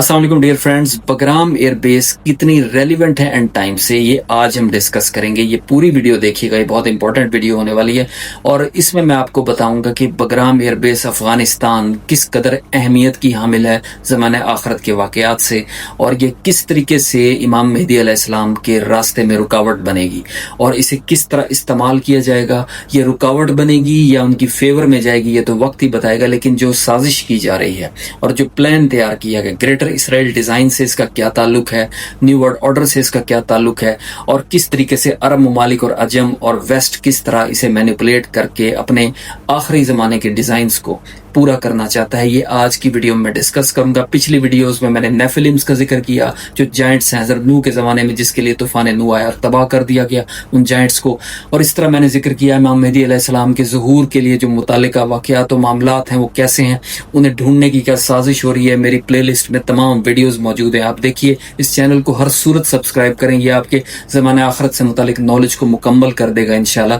अस्सलाम वालेकुम dear friends, Bagram air base कितनी रेलिवेंट है एंड टाइम से, ये आज हम डिस्कस करेंगे। ये पूरी वीडियो देखिएगा, ये बहुत इंपॉर्टेंट वीडियो होने वाली है और इसमें मैं आपको बताऊंगा कि बगराम एयर बेस अफगानिस्तान किस कदर अहमियत की हामिल है ज़माने आखरत के वाक़यात से, और ये किस तरीके से इमाम मेहदी अलैहिस्सलाम के रास्ते में रुकावट बनेगी और इसे किस तरह इस्तेमाल किया जाएगा। ये रुकावट बनेगी या उनकी फेवर में जाएगी, ये तो वक्त ही बताएगा। लेकिन जो साजिश की जा रही है और जो प्लान तैयार किया गया, ग्रेटर इसराइल डिज़ाइन से इसका क्या ताल्लुक है, न्यू वर्ल्ड ऑर्डर से इसका क्या ताल्लुक है, और किस तरीके से अरब ममालिक और अजम और वेस्ट किस तरह इसे मैनिपुलेट करके अपने आखिरी ज़माने के डिज़ाइंस को पूरा करना चाहता है, ये आज की वीडियो में डिस्कस करूंगा। पिछली वीडियोस में मैंने नेफिलिम्स का जिक्र किया, जो जायंट्स हैं हज़रत नूह के ज़माने में जिसके लिए तूफ़ान नूह आया और तबाह कर दिया गया उन जायंट्स को। और इस तरह मैंने जिक्र किया इमाम मेहदी अलैहिस्सलाम के ज़ुहूर के लिए जो मुतालिका वाक़यात और मामलात हैं वो कैसे हैं, उन्हें ढूंढने की क्या साजिश हो रही है। मेरी प्लेलिस्ट में तमाम वीडियोस मौजूद हैं, आप देखिए। इस चैनल को हर सूरत सब्सक्राइब करें, ये आपके ज़माने आखिरत से मुतालिक नॉलेज को मुकम्मल कर देगा इंशाल्लाह।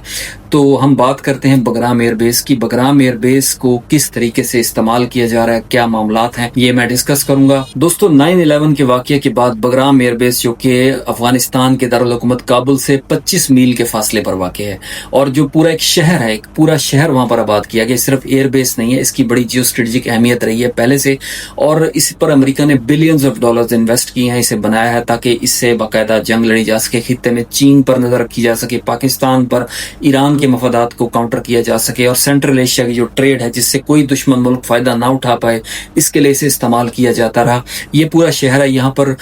तो हम बात करते हैं बगराम एयर बेस की। बगराम एयर बेस को किस तरीके से इस्तेमाल किया जा रहा है, क्या मामलात हैं, ये मैं डिस्कस करूंगा। दोस्तों, 9/11 के वाक़ये के बाद बगराम एयर बेस, जो कि अफगानिस्तान के दारुल हुकूमत काबुल से 25 मील के फासले पर वाक़ है, और जो पूरा एक शहर है, एक पूरा शहर वहां पर आबाद किया गया। सिर्फ एयर बेस नहीं है, इसकी बड़ी जियो स्ट्रेटेजिक अहमियत रही है पहले से, और इस पर अमेरिका ने बिलियंस ऑफ डॉलर्स इन्वेस्ट किए हैं, इसे बनाया है ताकि इससे बाकायदा जंग लड़ी जा सके। खित्ते में चीन पर नजर रखी जा सके, पाकिस्तान पर, ईरान के मफादात को काउंटर किया जा सके, और सेंट्रल एशिया की जो ट्रेड है जिससे कोई दुश्मन मुल्क फायदा ना उठा पाए, इसके लिए इसे इस्तेमाल किया जाता रहा। ये पूरा शहर है, यहाँ पर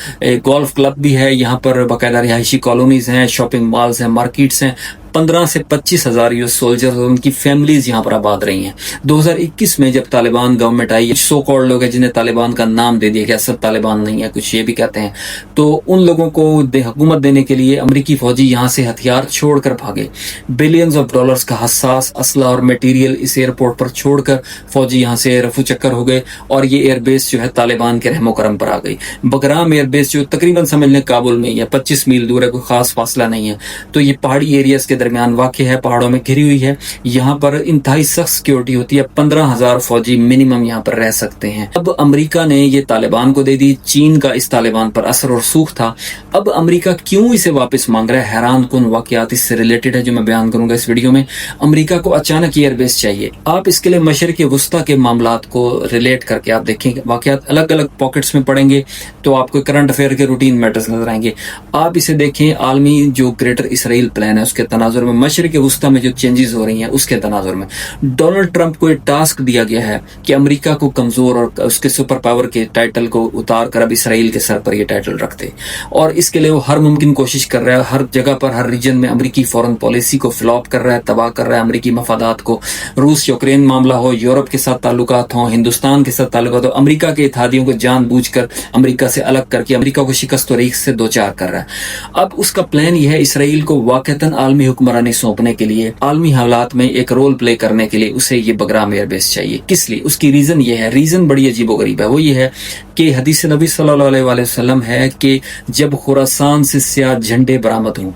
गोल्फ क्लब भी है, यहाँ पर बाकायदा रिहायशी कॉलोनीज हैं, शॉपिंग मॉल्स हैं, मार्केट्स हैं। 15 से 25 हजार यूएस सोल्जर्स और उनकी फैमिलीज यहाँ पर आबाद रही हैं। 2021 में जब तालिबान गवर्नमेंट आई, सो कॉल्ड लोग हैं जिन्हें तालिबान का नाम दे दिया गया, सब तालिबान नहीं है, कुछ ये भी कहते हैं, तो उन लोगों को हुकूमत देने के लिए अमरीकी फौजी यहाँ से हथियार छोड़कर भागे। बिलियंस ऑफ डॉलर्स का हसास असला और मटेरियल इस एयरपोर्ट पर छोड़कर फौजी यहाँ से रफू चक्कर हो गए, और ये एयरबेस जो है तालिबान के रहमो करम पर आ गई। बगराम एयरबेस जो तकरीबन समझ लें काबुल में ही है, 25 मील दूर है, कोई खास फासला नहीं है। तो ये पहाड़ी एरियाज के दरमियान वाक़ है, पहाड़ों में घिरी हुई है। यहाँ पर इंतहाई सख्त सिक्योरिटी होती है, 15,000 फौजी मिनिमम यहाँ पर रह सकते हैं। अब अमेरिका ने ये तालिबान को दे दी, चीन का इस तालिबान पर असर और सूख था। अब अमेरिका क्यों इसे वापस मांग रहा है, हैरान कुन वाक़यात इससे रिलेटेड है जो मैं बयान करूंगा इस वीडियो में। अमेरिका को अचानक एयरबेस चाहिए। आप इसके लिए मशरिक़ वुस्ता के मामलात को रिलेट करके आप देखेंगे, वाक़यात अलग अलग पॉकेट्स में पढ़ेंगे तो आपको करंट अफेयर के रूटीन मैटर्स नजर आएंगे। आप इसे देखें आलमी जो ग्रेटर इसराइल प्लान है उसके तनाजुर में, मशरिक़ वुस्ता में जो चेंजेस हो रही हैं उसके तनाजुर में। डोनाल्ड ट्रंप को एक टास्क दिया गया है कि अमेरिका को कमजोर और उसके सुपर पावर के टाइटल को उतार कर अब इसराइल के सर पर यह टाइटल रखते, और इसके लिए वो हर मुमकिन कोशिश कर रहा है। हर जगह पर, हर रीजन में अमेरिकी फॉरेन पॉलिसी को फ्लॉप कर रहा है, तबाह कर रहा है अमेरिकी मफादात को। रूस यूक्रेन मामला हो, यूरोप के साथ ताल्लुकात हो, हिंदुस्तान के साथ ताल्लुकात हो, अमेरिका के इत्तेहादियों को जानबूझकर अमेरिका से अलग करके अमेरिका को शिकस्त और से दो चार कर रहा है। अब उसका प्लान यह है इसराइल को वाक़तन आलमी हुक्मरानी सौंपने के लिए, आलमी हालात में एक रोल प्ले करने के लिए उसे ये बगराम एयरबेस चाहिए। किस लिए? उसकी रीजन ये है, रीजन बड़ी अजीबोगरीब है। वो ये है कि हदीस नबी सल्लल्लाहु अलैहि वसल्लम है कि जब खुरासान से स्याह झंडे बरामद हों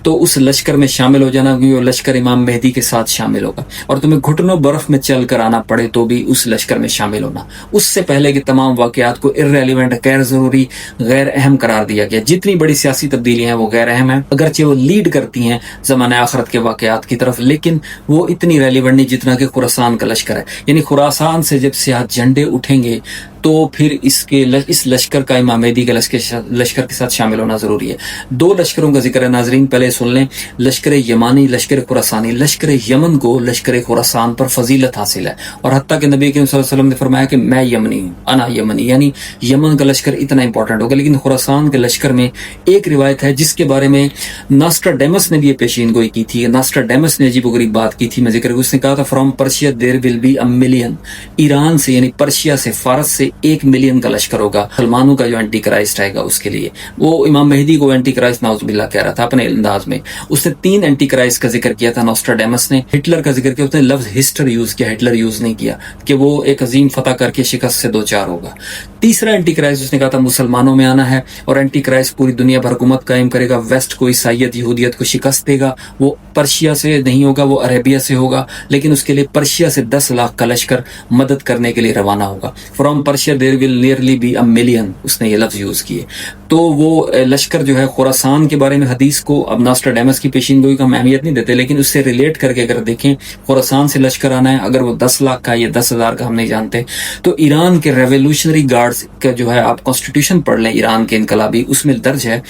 तो उस लश्कर में शामिल हो जाना, क्योंकि वो लश्कर इमाम मेहदी के साथ शामिल होगा, और तुम्हें घुटनों बर्फ में चल कर आना पड़े तो भी उस लश्कर में शामिल होना। उससे पहले के तमाम वाकयात को इर्रेलेवेंट, गैर जरूरी, गैर अहम करार दिया गया। जितनी बड़ी सियासी तब्दीलियां हैं वो गैर अहम है, अगरचे वो लीड करती हैं ज़माने आखरत के वाकयात की तरफ, लेकिन वो इतनी रेलिवेंट नहीं जितना कि खुरासान का लश्कर है। यानी खुरासान से जब स्याह झंडे उठेंगे तो फिर इस लश्कर का इमाम मेहदी के लश्कर के साथ शामिल होना जरूरी है। दो लश्करों का जिक्र है नाजरीन, पहले सुन लें। लश्कर यमानी, लश्कर खुरासानी। लश्कर यमन को लश्कर खुरासान पर फजीलत हासिल है, और हत्ता के नबी के सल्लल्लाहु अलैहि वसल्लम ने फरमाया कि मैं यमनी हूँ, अना यमनी, यानी यमन का लश्कर इतना इंपॉर्टेंट होगा। लेकिन खुरासान के लश्कर में एक रिवायत है जिसके बारे में नॉस्ट्राडेमस ने भी पेशीन गोई की थी। नॉस्ट्राडेमस ने अजीबोगरीब बात की थी, मैं जिक्र, उसने कहा था from Persia there will be a million. Iran से यानी पर्शिया से, फारस से 1 मिलियन का लश्कर होगा। सलमानों का जो एंटी क्राइस्ट आएगा उसके लिए, वो इमाम मेहदी को एंटी क्राइस्ट नाउजुबिल्लाह कह रहा था अपने अंदाज में। उसने 3 एंटी क्राइस्ट का जिक्र किया था नॉस्ट्राडेमस ने। हिटलर का जिक्र किया, उसने लफ्ज हिस्टर यूज किया, हिटलर यूज नहीं किया, कि वो एक अजीम फतह करके शिकस्त से दो चार होगा। तीसरा एंटी क्राइस्ट उसने कहा था मुसलमानों में आना है, और एंटी क्राइस्ट पूरी दुनिया पर हुकूमत कायम करेगा, वेस्ट को, ईसाइयत, यहूदियत को शिकस्त देगा। वो पर्शिया से नहीं होगा, वो अरेबिया से होगा, लेकिन उसके लिए पर्शिया से 10 लाख का लश्कर मदद करने के लिए रवाना होगा। From Persia there will nearly be a million, उसने ये लफ्ज यूज किए। तो वो लश्कर जो है खुरासान के बारे में हदीस को अब नॉस्ट्राडेमस की पेशिनगोई का हम अहमियत नहीं देते, लेकिन उससे रिलेट करके अगर देखें खुरासान से लश्कर आना है, अगर वो 10 लाख का या 10,000 का हम नहीं जानते, तो ईरान के रेवोल्यूशनरी गार्ड्स का जो है आप कॉन्स्टिट्यूशन पढ़ लें ईरान के इनकलाबी, उसमें दर्ज है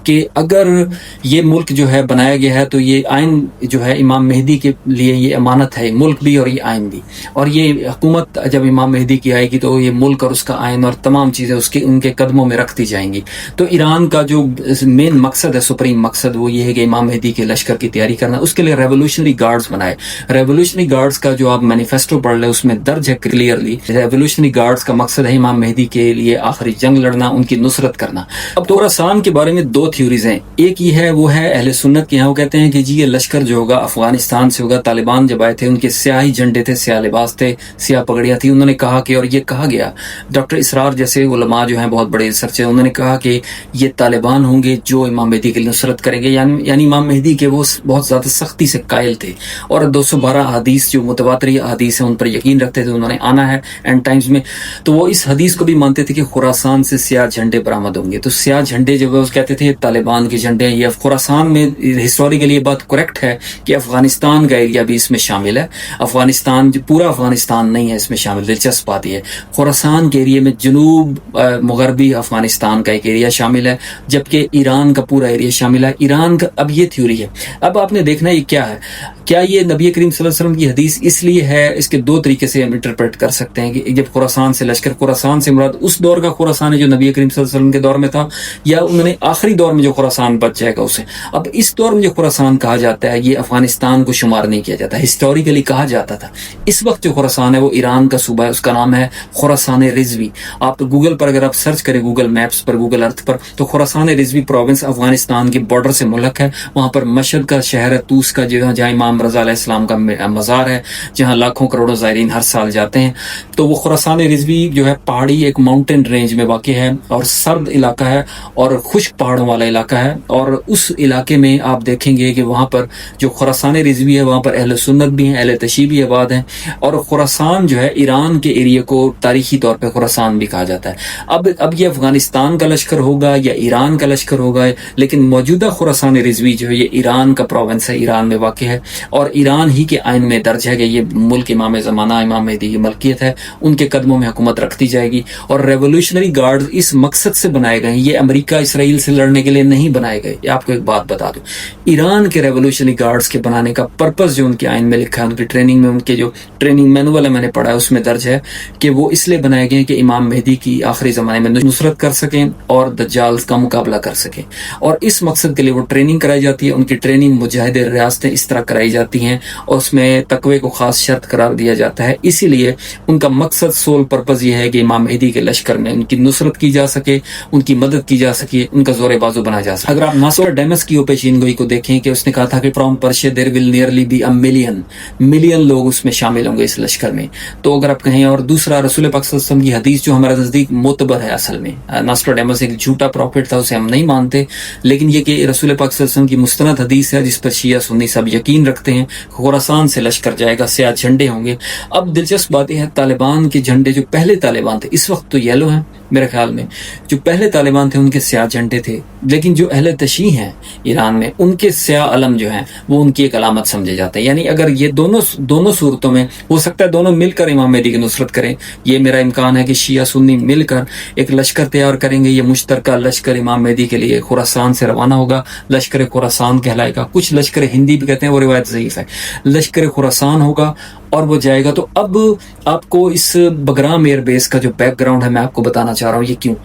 कि अगर ये मुल्क जो है बनाया गया है तो ये आइन जो है इमाम मेहदी के लिए ये अमानत है, मुल्क भी और ये आइन भी, और ये हुकूमत जब इमाम मेहदी की आएगी तो ये मुल्क और उसका आइन और तमाम चीज़ें उसके उनके कदमों में रखती जाएंगी। तो ईरान का जो मेन मकसद है, सुप्रीम मकसद, वो ये है कि इमाम मेहदी के लश्कर की तैयारी करना। उसके लिए रेवोल्यूशनरी गार्ड्स बनाए। रेवोल्यूशनरी गार्ड्स का जो आप मैनिफेस्टो पढ़ लें उसमें दर्ज है क्लियरली, रेवोल्यूशनरी गार्ड्स का मकसद है इमाम मेहदी के लिए आखिरी जंग लड़ना, उनकी नुसरत करना। अब खुरासान के बारे में 2 थ्योरीज हैं। एक ही है, वो है अहले सुन्नत के यहाँ, वो कहते हैं कि जी ये लश्कर जो होगा अफगानिस्तान से होगा। तालिबान जब आए थे उनके स्याही झंडे थे, स्याह लिबास थे, स्याह पगड़ियाँ थी। उन्होंने कहा कि, और ये कहा गया, डॉक्टर इसरार जैसे उलमा जो हैं बहुत बड़े रिसर्चर, उन्होंने कहा कि ये तालिबान होंगे जो इमाम मेहदी की नुसरत करेंगे, यानी इमाम मेहदी के वो बहुत ज़्यादा सख्ती से कायल थे और 212 हदीस जो मुतवातरी हदीस है उन पर यकीन रखते थे, उन्होंने आना है एंड टाइम्स में। तो वो इस हदीस को भी मानते थे कि खुरासान से स्याह झंडे बरामद होंगे। तो स्याह झंडे जब वो कहते थे तालिबान के झंडे हैं। ये खुरासान में हिस्टोरिकली ये बात करेक्ट है कि अफगानिस्तान का एरिया भी इसमें शामिल है। अफगानिस्तान पूरा अफगानिस्तान नहीं है इसमें शामिल। दिलचस्प बात है खुरासान के एरिया में जनूब मगरबी अफगानिस्तान का एक एरिया शामिल है, जबकि ईरान का पूरा एरिया शामिल है। ईरान का अब ये थ्योरी है। अब आपने देखना ये क्या है, क्या ये नबी करीम सल्लल्लाहु अलैहि वसल्लम की हदीस इसलिए है, इसके 2 तरीके से हम इंटरप्रेट कर सकते हैं कि जब खुरासान से लश्कर, खुरासान से मुराद उस दौर का खुरासान है जो नबी करीम सल्लल्लाहु अलैहि वसल्लम के दौर में था, या उन्होंने आखिरी दौर में जो खुरासान बच जाएगा उसे। अब इस दौर में जो खुरासान कहा जाता है ये अफगानिस्तान को शुमार नहीं किया जाता, हिस्टोरिकली कहा जाता था। इस वक्त जो खुरासान है वो ईरान का सूबा है, उसका नाम है खुरासान रिजवी। आप गूगल पर अगर आप सर्च करें, गूगल मैप्स पर, गूगल अर्थ पर, तो खुरासान रिजवी प्रोविंस अफगानिस्तान के बॉर्डर से मुल्क है। वहाँ पर मशहद का शहर है, तूस का जगह जहाँ इमाम रज़ा अलैहिस्सलाम का मज़ार है, जहाँ लाखों करोड़ों ज़ायरीन हर साल जाते हैं। तो वो खुरासान रिजवी जो है पहाड़ी एक माउंटेन रेंज में वाक़ है और सर्द इलाका है और खुश्क पहाड़ों वाला इलाका है। और उस इलाके में आप देखेंगे कि वहाँ पर जो खुरासान रिजवी है वहाँ पर अहले सुन्नत भी हैं, अहले तशी भी आबाद हैं। और खुरासान जो है ईरान के एरिया को तारीखी तौर पर खुरासान भी कहा जाता है। अब ये अफगानिस्तान का लश्कर होगा या ईरान का लश्कर होगा, लेकिन मौजूदा खुरासान रिजवी जो है ये ईरान का प्रोविंस है, ईरान में वाक़ है और ईरान ही के आइन में दर्ज है कि ये मुल्क इमाम ज़माना इमाम मेहदी की मलकियत है, उनके कदमों में हुकूमत रखती जाएगी। और रेवोल्यूशनरी गार्ड इस मकसद से बनाए गए, ये अमेरिका इसराइल से लड़ने के लिए नहीं बनाए गए। आपको एक बात बता दूं, ईरान के रेवोल्यूशनरी गार्ड्स के बनाने का पर्पस जो उनके आइन में लिखा है, उनकी ट्रेनिंग में, उनके जो ट्रेनिंग मैनुअल है मैंने पढ़ा है उसमें दर्ज है कि वो इसलिए बनाए गए कि इमाम मेहदी की आखिरी ज़माने में नुसरत कर सकें और दज्जाल का मुकाबला कर सकें। और इस मकसद के लिए वो ट्रेनिंग कराई जाती है। उनकी ट्रेनिंग मुजाहिदे रियासतें इस तरह कराई जाती हैं और उसमें तकवे को खास शर्त करार दिया जाता है। इसीलिए उनका मकसद, सोल पर्पस ये है कि इमाम मेहदी के लश्कर में उनकी नुसरत की जा सके, उनकी मदद की जा सके, उनका जोर बाजू बना जा सके। अगर आप नॉस्ट्राडेमस की पेशीनगोई को देखें कि उसने कहा था कि from Persia there will nearly be a million लोग उसमें शामिल होंगे इस लश्कर में। तो अगर आप कहें, और दूसरा रसूल पाक सल्लल्लाहु अलैहि वसल्लम की हदीस जो हमारे नजदीक मोतबर है, असल में नॉस्ट्राडेमस एक झूठा प्रॉफिट था, उसे हम नहीं मानते, लेकिन ये कि रसूल पाक सल्लल्लाहु अलैहि वसल्लम की मुस्तनद हदीस है जिस पर शिया सुन्नी सब यकीन रखते हैं। खुरासान से लश्कर जाएगा, स्याह झंडे होंगे। अब दिलचस्प बात यह है, तालिबान के झंडे जो पहले तालिबान थे, इस वक्त तो येलो हैं मेरे ख्याल में, जो पहले तालिबान थे उनके स्याह झंडे थे, लेकिन जो अहले तशी हैं ईरान में उनके स्याह अलम जो हैं वो उनकी एक अलामत समझे जाते हैं। यानी अगर ये दोनों सूरतों में हो सकता है दोनों मिलकर इमाम मेहदी की नुसरत करें, ये मेरा इम्कान है कि शिया सुन्नी मिलकर एक लश्कर तैयार करेंगे। ये मुश्तरका लश्कर इमाम मेहदी के लिए खुरासान से रवाना होगा, लश्कर खुरासान कहलाएगा। कुछ लश्कर हिंदी भी कहते हैं, वो रिवायत ज़ईफ है। लश्कर खुरासान होगा और वो जाएगा। तो अब आपको इस बगराम एयरबेस का जो बैकग्राउंड है मैं आपको बताना चाह रहा हूँ, ये क्यों।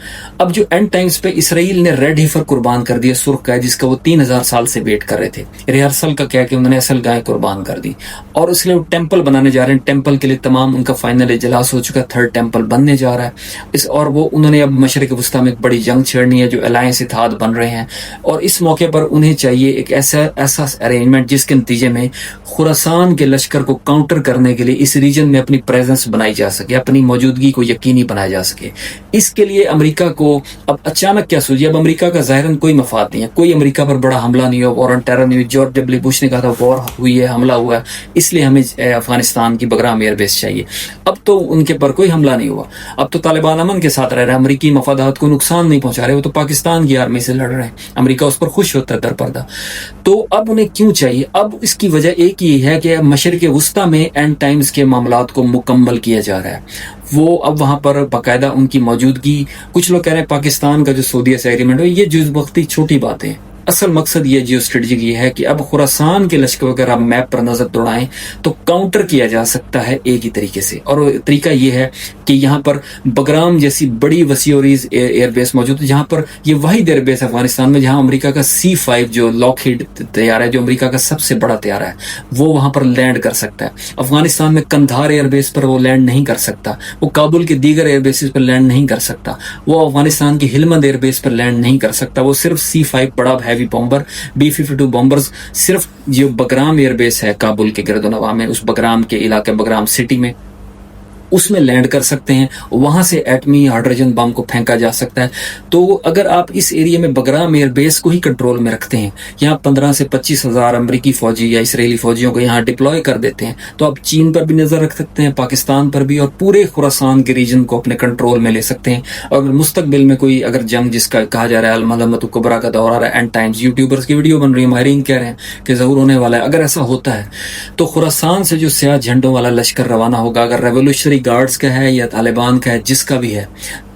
अब जो एंड टाइम्स पे इसराइल ने रेड हीफर कुर्बान कर दिया, सुर्ख गाय, जिसका वो 3000 साल से वेट कर रहे थे। रिहर्सल का क्या कि उन्होंने असल गाय कुर्बान कर दी और इसलिए वो टेम्पल बनाने जा रहे हैं। टेम्पल के लिए तमाम उनका फाइनल इजलास हो चुका है, 3rd टेम्पल बनने जा रहा है और वो उन्होंने अब मशरिक वस्ता में एक बड़ी जंग छेड़नी है, जो अलायंस इत्तेहाद बन रहे हैं। और इस मौके पर उन्हें चाहिए एक ऐसा अरेंजमेंट जिसके नतीजे में खुरासान के लश्कर को काउंटर करने के लिए इस रीजन में अपनी प्रेजेंस बनाई जा सके, अपनी मौजूदगी को यकीनी बनाया जा सके। اس کے لیے امریکہ کو اب اچانک کیا سوچی؟ اب امریکہ کا ظاہراً کوئی مفاد نہیں ہے، کوئی امریکہ پر بڑا حملہ نہیں ہوا، وار آن ٹیرر نہیں ہوئی. جارج ڈبلیو بش نے کہا تھا وار ہوئی ہے، حملہ ہوا ہے، اس لیے ہمیں افغانستان کی بگرام ایئر بیس چاہیے. اب تو ان کے پر کوئی حملہ نہیں ہوا، اب تو طالبان امن کے ساتھ رہ رہے ہیں، امریکی مفادات کو نقصان نہیں پہنچا رہے، وہ تو پاکستان کی آرمی سے لڑ رہے ہیں، امریکہ اس پر خوش ہوتا ہے در پردہ. تو اب انہیں کیوں چاہیے؟ اب اس کی وجہ ایک ہی ہے کہ مشرق وسطیٰ میں اینڈ ٹائمز کے معاملات کو مکمل کیا جا رہا ہے. وہ اب وہاں پر باقاعدہ ان کی موجودگی، کچھ لوگ کہہ رہے ہیں پاکستان کا جو سعودیہ سے ایگریمنٹ ہو، یہ جز وقتی چھوٹی باتیں ہیں. اصل مقصد یہ جیو اسٹریٹجک یہ ہے کہ اب خراسان کے لشکر اگر آپ میپ پر نظر دوڑائیں تو کاؤنٹر کیا جا سکتا ہے ایک ہی طریقے سے، اور طریقہ یہ ہے کہ یہاں پر بگرام جیسی بڑی وسیع عریض ایئر بیس موجود ہے، جہاں پر یہ واحد ایئر بیس ہے افغانستان میں جہاں امریکہ کا C-5 جو لاک ہیڈ طیارہ ہے، جو امریکہ کا سب سے بڑا طیارہ ہے، وہ وہاں پر لینڈ کر سکتا ہے. افغانستان میں قندھار ایئر بیس پر وہ لینڈ نہیں کر سکتا، وہ کابل کے دیگر ایئر بیسز پر لینڈ نہیں کر سکتا، وہ افغانستان کی ہلمند ایئر بیس پر لینڈ نہیں کر سکتا. وہ صرف C-5 بڑا ہیوی بامبر، B-52 بامبرز صرف جو بگرام ایئر بیس ہے کابل کے گرد و نواح میں، اس بگرام کے علاقے بگرام سٹی میں، اس میں لینڈ کر سکتے ہیں. وہاں سے ایٹمی ہائیڈروجن بم کو پھینکا جا سکتا ہے. تو اگر آپ اس ایریا میں بگرام ایئر بیس کو ہی کنٹرول میں رکھتے ہیں، یہاں 15 سے 25 ہزار امریکی فوجی یا اسرائیلی فوجیوں کو یہاں ڈپلوائے کر دیتے ہیں، تو آپ چین پر بھی نظر رکھ سکتے ہیں، پاکستان پر بھی، اور پورے خراسان کے ریجن کو اپنے کنٹرول میں لے سکتے ہیں. اور مستقبل میں کوئی اگر جنگ جس کا کہا جا رہا ہے الملحمۃ الکبریٰ کا دور آ رہا ہے، اینڈ ٹائمز یوٹیوبرز کی ویڈیو بن رہی ہے، ماہرین کہہ رہے ہیں کہ ظہور ہونے والا ہے، اگر ایسا ہوتا ہے تو خراسان سے جو سیاہ جھنڈوں والا لشکر روانہ ہوگا، اگر ریولیوشنری گارڈز کا ہے یا طالبان کا ہے، جس کا بھی ہے،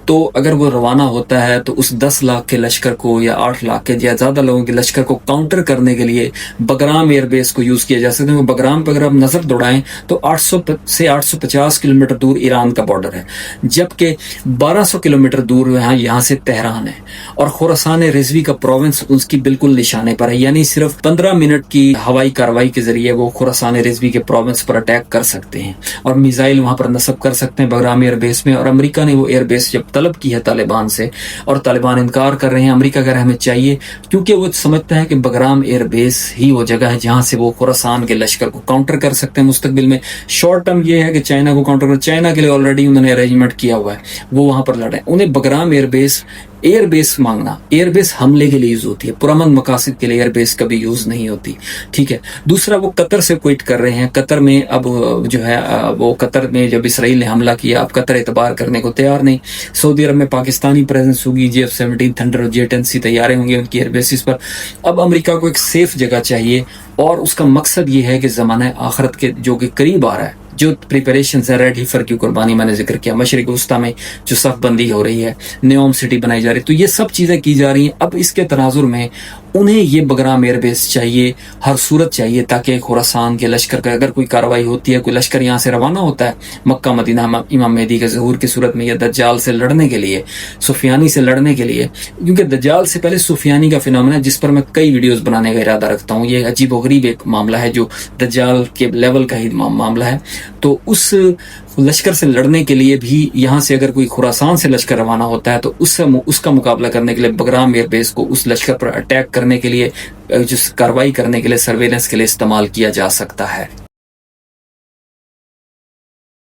تو اگر وہ روانہ ہوتا ہے تو اس 10 لاکھ کے لشکر کو یا 8 لاکھ کے یا زیادہ لوگوں کے لشکر کو کاؤنٹر کرنے کے لیے بگرام ایئر بیس کو یوز کیا جا سکتا ہے. بگرام پہ اگر آپ نظر دوڑائیں تو 800 سے 850 کلومیٹر دور ایران کا بارڈر ہے، جبکہ 1200 کلومیٹر دور یہاں سے تہران ہے، اور خراسان رضوی کا پروونس اس کی بالکل نشانے پر ہے. یعنی صرف 15 منٹ کی ہوائی کاروائی کے ذریعے وہ خراسان رضوی کے پروونس پر اٹیک کر سکتے ہیں اور میزائل وہاں پر نصب کر سکتے ہیں بگرام ایئر بیس میں. اور امریکہ نے وہ ایئر بیس جب طلب کی ہے طالبان سے، اور طالبان انکار کر رہے ہیں، امریکہ کہہ رہا ہے ہمیں چاہیے، کیونکہ وہ سمجھتا ہے کہ بگرام ایئر بیس ہی وہ جگہ ہے جہاں سے وہ خراسان کے لشکر کو کاؤنٹر کر سکتے ہیں مستقبل میں. شارٹ ٹرم یہ ہے کہ چائنا کو کاؤنٹر کر، چائنا کے لیے آلریڈی انہوں نے ارینجمنٹ کیا ہوا ہے، وہ وہاں پر لڑے. انہیں بگرام ایئر بیس مانگنا، ایئر بیس حملے کے لیے یوز ہوتی ہے، پرامن مقاصد کے لیے ایئر بیس کبھی یوز نہیں ہوتی. ٹھیک ہے. دوسرا، وہ قطر سے کوئٹ کر رہے ہیں. قطر میں اب جو ہے وہ قطر میں جب اسرائیل نے حملہ کیا، اب قطر اعتبار کرنے کو تیار نہیں. سعودی عرب میں پاکستانی پریزنس ہوگی، F-17 تھنڈر اور J-10C طیارے ہوں گے ان کی ایئر بیسز پر. اب امریکہ کو ایک سیف جگہ چاہیے، اور اس کا مقصد یہ ہے کہ زمانہ آخرت کے جو کہ قریب آ رہا ہے، جو پریپریشنز ہے، ریڈ ہیفر کی قربانی میں نے ذکر کیا، مشرق وسطیٰ میں جو صف بندی ہو رہی ہے، نیوم سٹی بنائی جا رہی ہے، تو یہ سب چیزیں کی جا رہی ہیں. اب اس کے تناظر میں انہیں یہ بگرام ایئر بیس چاہیے، ہر صورت چاہیے، تاکہ خراسان کے لشکر کا اگر کوئی کاروائی ہوتی ہے، کوئی لشکر یہاں سے روانہ ہوتا ہے مکہ مدینہ امام مہدی کے ظہور کی صورت میں، یا دجال سے لڑنے کے لیے، سفیانی سے لڑنے کے لیے، کیونکہ دجال سے پہلے سفیانی کا فینومنا ہے جس پر میں کئی ویڈیوز بنانے کا ارادہ رکھتا ہوں. یہ عجیب و غریب ایک معاملہ ہے جو دجال کے لیول کا ہی معاملہ ہے. تو اس لشکر سے لڑنے کے لیے بھی یہاں سے اگر کوئی خراسان سے لشکر روانہ ہوتا ہے تو اس کا مقابلہ کرنے کے لیے بگرام ایئر بیس کو اس لشکر پر اٹیک کرنے کے لیے، جس کاروائی کرنے کے لیے، سرویلنس کے لیے استعمال کیا جا سکتا ہے.